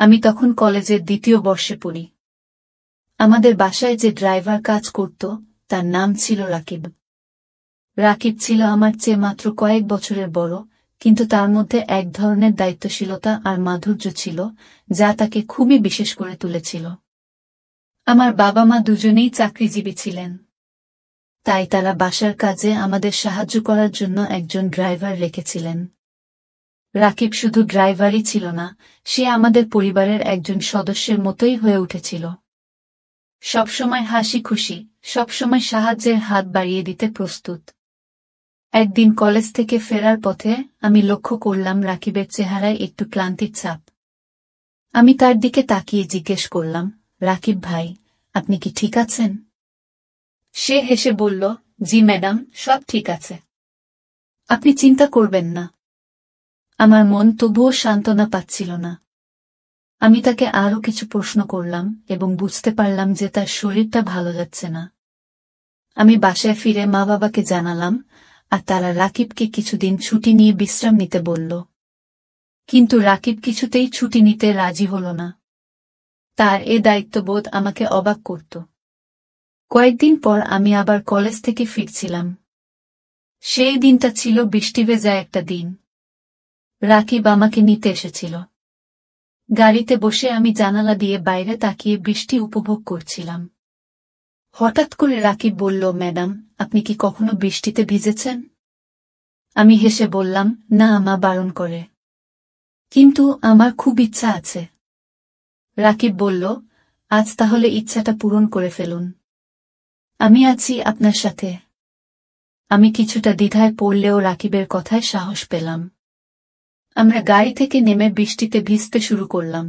আমি তখন কলেজের ২য় বর্ষে পড়ি। আমাদের বাসায় যে ড্রাইভার কাজ করত তার নাম ছিল রাকিব। রাকিব ছিল আমার চেয়ে মাত্র কয়েক বছরের বড়, কিন্তু তার মধ্যে এক ধরনের দায়িত্বশীলতা আর মাধুর্য ছিল যা তাকে খুবই বিশেষ করে তুলেছিল। আমার বাবা মা দুজনেই চাকরিজীবী ছিলেন, তাই তারা বাসার কাজে আমাদের সাহায্য করার জন্য একজন ড্রাইভার রেখেছিলেন। রাকিব শুধু ড্রাইভারই ছিল না, সে আমাদের পরিবারের একজন সদস্যের মতোই হয়ে উঠেছিল। সবসময় হাসি খুশি, সবসময় সাহায্যের হাত বাড়িয়ে দিতে প্রস্তুত। একদিন কলেজ থেকে ফেরার পথে আমি লক্ষ্য করলাম রাকিবের চেহারায় একটু ক্লান্তির ছাপ। আমি তার দিকে তাকিয়ে জিজ্ঞেস করলাম, রাকিব ভাই, আপনি কি ঠিক আছেন? সে হেসে বলল, জি ম্যাডাম, সব ঠিক আছে, আপনি চিন্তা করবেন না। আমার মন তবুও সান্ত্বনা পাচ্ছিল না। আমি তাকে আরও কিছু প্রশ্ন করলাম এবং বুঝতে পারলাম যে তার শরীরটা ভালো যাচ্ছে না। আমি বাসায় ফিরে মা বাবাকে জানালাম, আর তারা রাকিবকে কিছুদিন ছুটি নিয়ে বিশ্রাম নিতে বলল। কিন্তু রাকিব কিছুতেই ছুটি নিতে রাজি হল না। তার এ দায়িত্ববোধ আমাকে অবাক করত। কয়েকদিন পর আমি আবার কলেজ থেকে ফিরছিলাম। সেই দিনটা ছিল বৃষ্টি ভেজা একটা দিন। রাকিব আমাকে নিতে এসেছিল। গাড়িতে বসে আমি জানালা দিয়ে বাইরে তাকিয়ে বৃষ্টি উপভোগ করছিলাম। হঠাৎ করে রাকিব বলল, ম্যাডাম, আপনি কি কখনো বৃষ্টিতে ভিজেছেন? আমি হেসে বললাম, না, মা বারণ করে, কিন্তু আমার খুব ইচ্ছা আছে। রাকিব বলল, আজ তাহলে ইচ্ছাটা পূরণ করে ফেলুন, আমি আছি আপনার সাথে। আমি কিছুটা দ্বিধায় পড়লেও রাকিবের কথায় সাহস পেলাম। আমরা গাড়ি থেকে নেমে বৃষ্টিতে ভিজতে শুরু করলাম।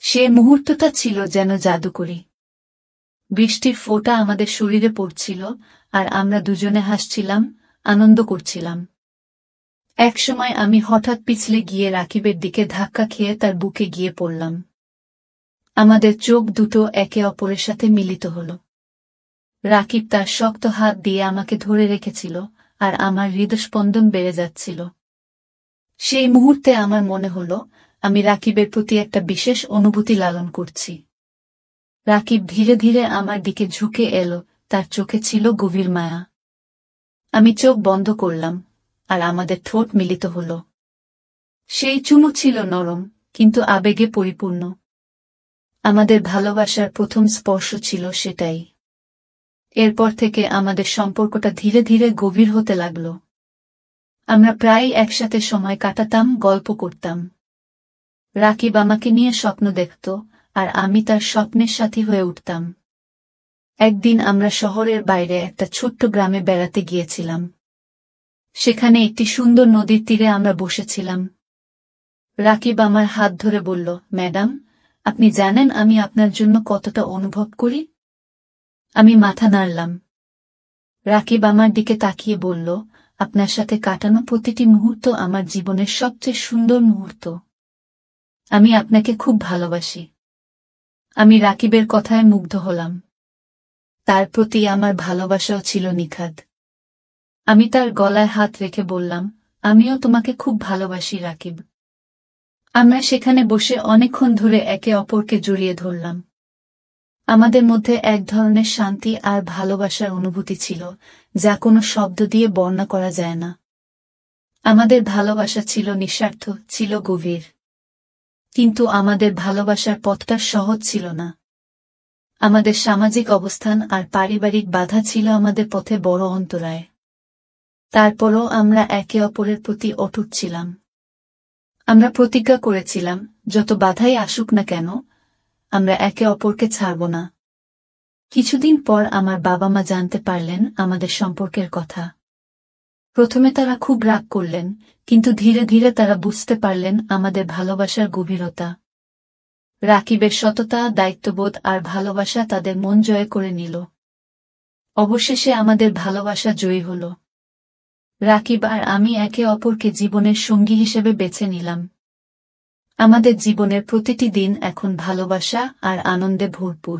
সে মুহূর্তটা ছিল যেন জাদুকরী। বৃষ্টির ফোঁটা আমাদের শরীরে পড়ছিল, আর আমরা দুজনে হাসছিলাম, আনন্দ করছিলাম। একসময় আমি হঠাৎ পিছলে গিয়ে রাকিবের দিকে ধাক্কা খেয়ে তার বুকে গিয়ে পড়লাম। আমাদের চোখ দুটো একে অপরের সাথে মিলিত হল। রাকিব তার শক্ত হাত দিয়ে আমাকে ধরে রেখেছিল, আর আমার হৃদস্পন্দন বেড়ে যাচ্ছিল। সেই মুহূর্তে আমার মনে হল আমি রাকিবের প্রতি একটা বিশেষ অনুভূতি লালন করছি। রাকিব ধীরে ধীরে আমার দিকে ঝুঁকে এলো, তার চোখে ছিল গভীর মায়া। আমি চোখ বন্ধ করলাম, আর আমাদের ঠোঁট মিলিত হল। সেই চুমু ছিল নরম, কিন্তু আবেগে পরিপূর্ণ। আমাদের ভালোবাসার প্রথম স্পর্শ ছিল সেটাই। এরপর থেকে আমাদের সম্পর্কটা ধীরে ধীরে গভীর হতে লাগল। আমরা প্রায় একসাথে সময় কাটাতাম, গল্প করতাম। রাকিব আমাকে নিয়ে স্বপ্ন দেখত, আর আমি তার স্বপ্নের সাথী হয়ে উঠতাম। একদিন আমরা শহরের বাইরে একটা ছোট্ট গ্রামে বেড়াতে গিয়েছিলাম। সেখানে একটি সুন্দর নদীর তীরে আমরা বসেছিলাম। রাকিব আমার হাত ধরে বলল, ম্যাডাম, আপনি জানেন আমি আপনার জন্য কতটা অনুভব করি? আমি মাথা নাড়লাম। রাকিব আমার দিকে তাকিয়ে বলল, আপনার সাথে কাটানো প্রতিটি মুহূর্ত আমার জীবনের সবচেয়ে সুন্দর মুহূর্ত। আমি আপনাকে খুব ভালোবাসি। আমি রাকিবের কথায় মুগ্ধ হলাম। তার প্রতি আমার ভালোবাসাও ছিল নিখাদ। আমি তার গলায় হাত রেখে বললাম, আমিও তোমাকে খুব ভালোবাসি রাকিব। আমরা সেখানে বসে অনেকক্ষণ ধরে একে অপরকে জড়িয়ে ধরলাম। আমাদের মধ্যে এক ধরনের শান্তি আর ভালোবাসার অনুভূতি ছিল, যা কোনো শব্দ দিয়ে বর্ণনা করা যায় না। আমাদের ভালোবাসা ছিল নিঃস্বার্থ, ছিল গভীর। কিন্তু আমাদের ভালোবাসার পথটা সহজ ছিল না। আমাদের সামাজিক অবস্থান আর পারিবারিক বাধা ছিল আমাদের পথে বড় অন্তরায়। তারপরও আমরা একে অপরের প্রতি অটুট ছিলাম। আমরা প্রতিজ্ঞা করেছিলাম, যত বাধাই আসুক না কেন, আমরা একে অপরকে ছাড়ব না। কিছুদিন পর আমার বাবা মা জানতে পারলেন আমাদের সম্পর্কের কথা। প্রথমে তারা খুব রাগ করলেন, কিন্তু ধীরে ধীরে তারা বুঝতে পারলেন আমাদের ভালোবাসার গভীরতা। রাকিবের সততা, দায়িত্ববোধ আর ভালোবাসা তাদের মন জয় করে নিল। অবশেষে আমাদের ভালোবাসা জয়ী হল। রাকিব আর আমি একে অপরকে জীবনের সঙ্গী হিসেবে বেছে নিলাম। আমাদের জীবনের প্রতিটি দিন এখন ভালোবাসা আর আনন্দে ভরপুর।